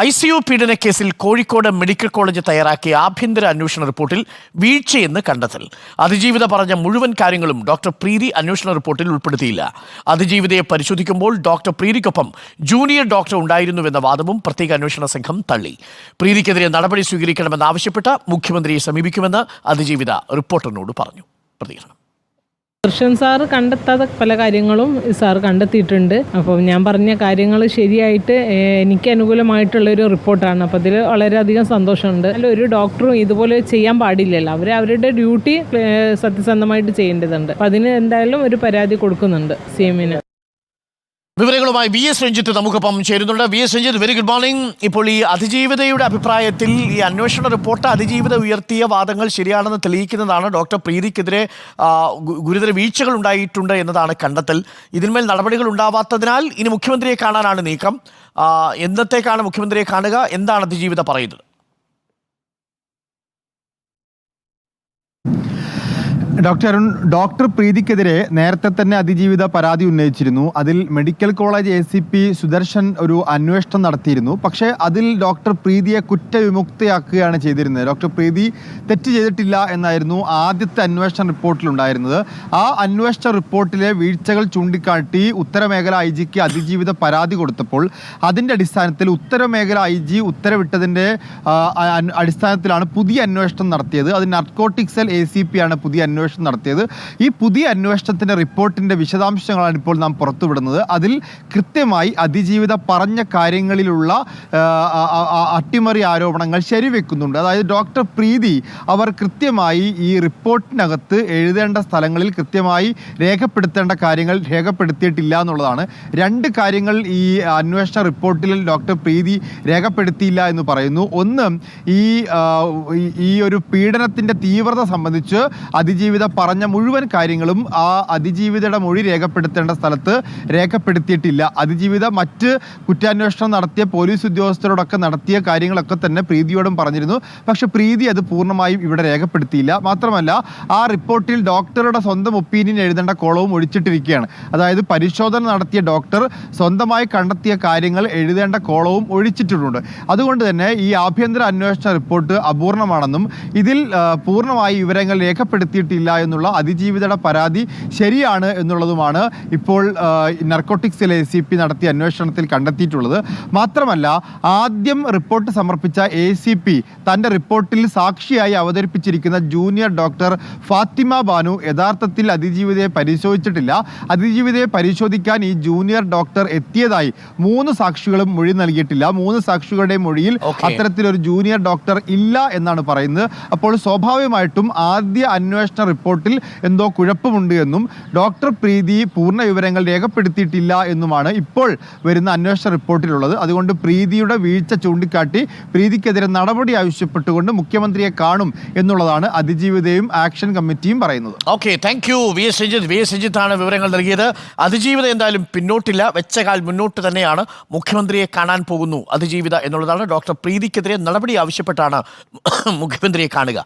ICU പീഡനക്കേസിൽ Kozhikode medical college തയ്യാറാക്കിയ ആഭ്യന്തര അന്വേഷണ റിപ്പോർട്ടിൽ വീഴ്ചയെന്ന് കണ്ടെത്തൽ. അതിജീവിത പറഞ്ഞ മുഴുവൻ കാര്യങ്ങളും ഡോക്ടർ പ്രീതി അന്വേഷണ റിപ്പോർട്ടിൽ ഉൾപ്പെടുത്തിയില്ല. അതിജീവിതയെ പരിശോധിക്കുമ്പോൾ ഡോക്ടർ പ്രീതിക്കൊപ്പം ജൂനിയർ ഡോക്ടർ ഉണ്ടായിരുന്നുവെന്ന വാദവും പ്രത്യേക അന്വേഷണ സംഘം തള്ളി. പ്രീതിക്കെതിരെ നടപടി സ്വീകരിക്കണമെന്നാവശ്യപ്പെട്ട് മുഖ്യമന്ത്രിയെ സമീപിക്കുമെന്ന് അതിജീവിത റിപ്പോർട്ടറിനോട് പറഞ്ഞു. പ്രതികരണം. ദർശൻ സാറ് കണ്ടെത്താത്ത പല കാര്യങ്ങളും സാറ് കണ്ടെത്തിയിട്ടുണ്ട്. അപ്പോൾ ഞാൻ പറഞ്ഞ കാര്യങ്ങൾ ശരിയായിട്ട് എനിക്ക് അനുകൂലമായിട്ടുള്ളൊരു റിപ്പോർട്ടാണ്. അപ്പോൾ അതിൽ വളരെയധികം സന്തോഷമുണ്ട്. അല്ല, ഒരു ഡോക്ടറും ഇതുപോലെ ചെയ്യാൻ പാടില്ലല്ലോ. അവരുടെ ഡ്യൂട്ടി സത്യസന്ധമായിട്ട് ചെയ്യേണ്ടതുണ്ട്. അപ്പോൾ അതിന് എന്തായാലും ഒരു പരാതി കൊടുക്കുന്നുണ്ട് CM-ന്. വിവരങ്ങളുമായി VS രഞ്ജിത്ത് നമുക്കൊപ്പം ചേരുന്നുണ്ട്. VS Ranjith, very good morning. ഇപ്പോൾ ഈ അതിജീവിതയുടെ അഭിപ്രായത്തിൽ ഈ അന്വേഷണ റിപ്പോർട്ട് അതിജീവിത ഉയർത്തിയ വാദങ്ങൾ ശരിയാണെന്ന് തെളിയിക്കുന്നതാണ്. ഡോക്ടർ പ്രീതിക്കെതിരെ ഗുരുതര വീഴ്ചകൾ ഉണ്ടായിട്ടുണ്ട് എന്നതാണ് കണ്ടെത്തൽ. ഇതിന്മേൽ നടപടികൾ ഉണ്ടാവാത്തതിനാൽ ഇനി മുഖ്യമന്ത്രിയെ കാണാനാണ് നീക്കം. എന്നത്തേക്കാണ് മുഖ്യമന്ത്രിയെ കാണുക? എന്താണ് അതിജീവിത പറയുന്നത്? ഡോക്ടർ അരുൺ, ഡോക്ടർ പ്രീതിക്കെതിരെ നേരത്തെ തന്നെ അതിജീവിത പരാതി ഉന്നയിച്ചിരുന്നു. അതിൽ മെഡിക്കൽ കോളേജ് ACP സുദർശൻ ഒരു അന്വേഷണം നടത്തിയിരുന്നു. പക്ഷേ അതിൽ ഡോക്ടർ പ്രീതിയെ കുറ്റവിമുക്തയാക്കുകയാണ് ചെയ്തിരുന്നത്. ഡോക്ടർ പ്രീതി തെറ്റ് ചെയ്തിട്ടില്ല എന്നായിരുന്നു ആദ്യത്തെ അന്വേഷണ റിപ്പോർട്ടിലുണ്ടായിരുന്നത്. ആ അന്വേഷണ റിപ്പോർട്ടിലെ വീഴ്ചകൾ ചൂണ്ടിക്കാട്ടി ഉത്തരമേഖല IG-ക്ക് അതിജീവിത പരാതി കൊടുത്തപ്പോൾ അതിൻ്റെ അടിസ്ഥാനത്തിൽ ഉത്തരമേഖല IG ഉത്തരവിട്ടതിൻ്റെ അടിസ്ഥാനത്തിലാണ് പുതിയ അന്വേഷണം നടത്തിയത്. അത് നർക്കോട്ടിക് സെൽ ACP ആണ് പുതിയ അന്വേഷണം നടത്തിയത്. ഈ പുതിയ അന്വേഷണത്തിന്റെ റിപ്പോർട്ടിന്റെ വിശദാംശങ്ങളാണ് ഇപ്പോൾ നാം പുറത്തുവിടുന്നത്. അതിൽ കൃത്യമായി അതിജീവിത പറഞ്ഞ കാര്യങ്ങളിലുള്ള അട്ടിമറി ആരോപണങ്ങൾ ശരിവെക്കുന്നുണ്ട്. അതായത് ഡോക്ടർ പ്രീതി അവർ കൃത്യമായി ഈ റിപ്പോർട്ടിനകത്ത് എഴുതേണ്ട സ്ഥലങ്ങളിൽ കൃത്യമായി രേഖപ്പെടുത്തേണ്ട കാര്യങ്ങൾ രേഖപ്പെടുത്തിയിട്ടില്ല എന്നുള്ളതാണ്. രണ്ട് കാര്യങ്ങൾ ഈ അന്വേഷണ റിപ്പോർട്ടിൽ ഡോക്ടർ പ്രീതി രേഖപ്പെടുത്തിയില്ല എന്ന് പറയുന്നു. ഒന്ന്, ഈ ഒരു പീഡനത്തിന്റെ തീവ്രത സംബന്ധിച്ച് അതിജീവിത പറഞ്ഞ മുഴുവൻ കാര്യങ്ങളും ആ അതിജീവിതയുടെ മൊഴി രേഖപ്പെടുത്തേണ്ട സ്ഥലത്ത് രേഖപ്പെടുത്തിയിട്ടില്ല. അതിജീവിത മറ്റ് കുറ്റാന്വേഷണം നടത്തിയ പോലീസ് ഉദ്യോഗസ്ഥരോടൊക്കെ നടത്തിയ കാര്യങ്ങളൊക്കെ തന്നെ പ്രീതിയോടും പറഞ്ഞിരുന്നു. പക്ഷെ പ്രീതി അത് പൂർണ്ണമായും ഇവിടെ രേഖപ്പെടുത്തിയില്ല. മാത്രമല്ല, ആ റിപ്പോർട്ടിൽ ഡോക്ടറുടെ സ്വന്തം ഒപ്പീനിയൻ എഴുതേണ്ട കോളവും ഒഴിച്ചിട്ടിരിക്കുകയാണ്. അതായത് പരിശോധന നടത്തിയ ഡോക്ടർ സ്വന്തമായി കണ്ടെത്തിയ കാര്യങ്ങൾ എഴുതേണ്ട കോളവും ഒഴിച്ചിട്ടുണ്ട്. അതുകൊണ്ട് തന്നെ ഈ ആഭ്യന്തര അന്വേഷണ റിപ്പോർട്ട് അപൂർണമാണെന്നും ഇതിൽ പൂർണ്ണമായി വിവരങ്ങൾ രേഖപ്പെടുത്തിയിട്ടില്ല എന്നുള്ള അതിജീവിതയുടെ പരാതി ശരിയാണ് എന്നുള്ളതുമാണ് ഇപ്പോൾ നർക്കോട്ടിക് സെൽ ACP നടത്തിയ അന്വേഷണത്തിൽ കണ്ടെത്തിയിട്ടുള്ളത്. മാത്രമല്ല, ആദ്യം റിപ്പോർട്ട് സമർപ്പിച്ച ACP തൻ്റെ റിപ്പോർട്ടിൽ സാക്ഷിയായി അവതരിപ്പിച്ചിരിക്കുന്ന ജൂനിയർ ഡോക്ടർ ഫാത്തിമ ബാനു യഥാർത്ഥത്തിൽ അതിജീവിതയെ പരിശോധിച്ചിട്ടില്ല. അതിജീവിതയെ പരിശോധിക്കാൻ ഈ ജൂനിയർ ഡോക്ടർ എത്തിയതായി 3 സാക്ഷികളും മൊഴി നൽകിയിട്ടില്ല. 3 സാക്ഷികളുടെ മൊഴിയിൽ അത്തരത്തിലൊരു ജൂനിയർ ഡോക്ടർ ഇല്ല എന്നാണ് പറയുന്നത്. അപ്പോൾ സ്വാഭാവികമായിട്ടും ആദ്യ അന്വേഷണ റിപ്പോർട്ടിൽ എന്തോ കുഴപ്പമുണ്ട് എന്നും ഡോക്ടർ പ്രീതി പൂർണ്ണ വിവരങ്ങൾ രേഖപ്പെടുത്തിയിട്ടില്ല എന്നുമാണ് ഇപ്പോൾ വരുന്ന അന്വേഷണ റിപ്പോർട്ടിലുള്ളത്. അതുകൊണ്ട് പ്രീതിയുടെ വീഴ്ച ചൂണ്ടിക്കാട്ടി പ്രീതിക്കെതിരെ നടപടി ആവശ്യപ്പെട്ടുകൊണ്ട് മുഖ്യമന്ത്രിയെ കാണും എന്നുള്ളതാണ് അതിജീവിതയും ആക്ഷൻ കമ്മിറ്റിയും പറയുന്നത്. ഓക്കെ, താങ്ക് യു VS രഞ്ജിത്താണ് വിവരങ്ങൾ നൽകിയത്. അതിജീവിത എന്തായാലും പിന്നോട്ടില്ല, വെച്ച കാൽ മുന്നോട്ട് തന്നെയാണ്. മുഖ്യമന്ത്രിയെ കാണാൻ പോകുന്നു അതിജീവിത എന്നുള്ളതാണ്. ഡോക്ടർ പ്രീതിക്കെതിരെ നടപടി ആവശ്യപ്പെട്ടാണ് മുഖ്യമന്ത്രിയെ കാണുക.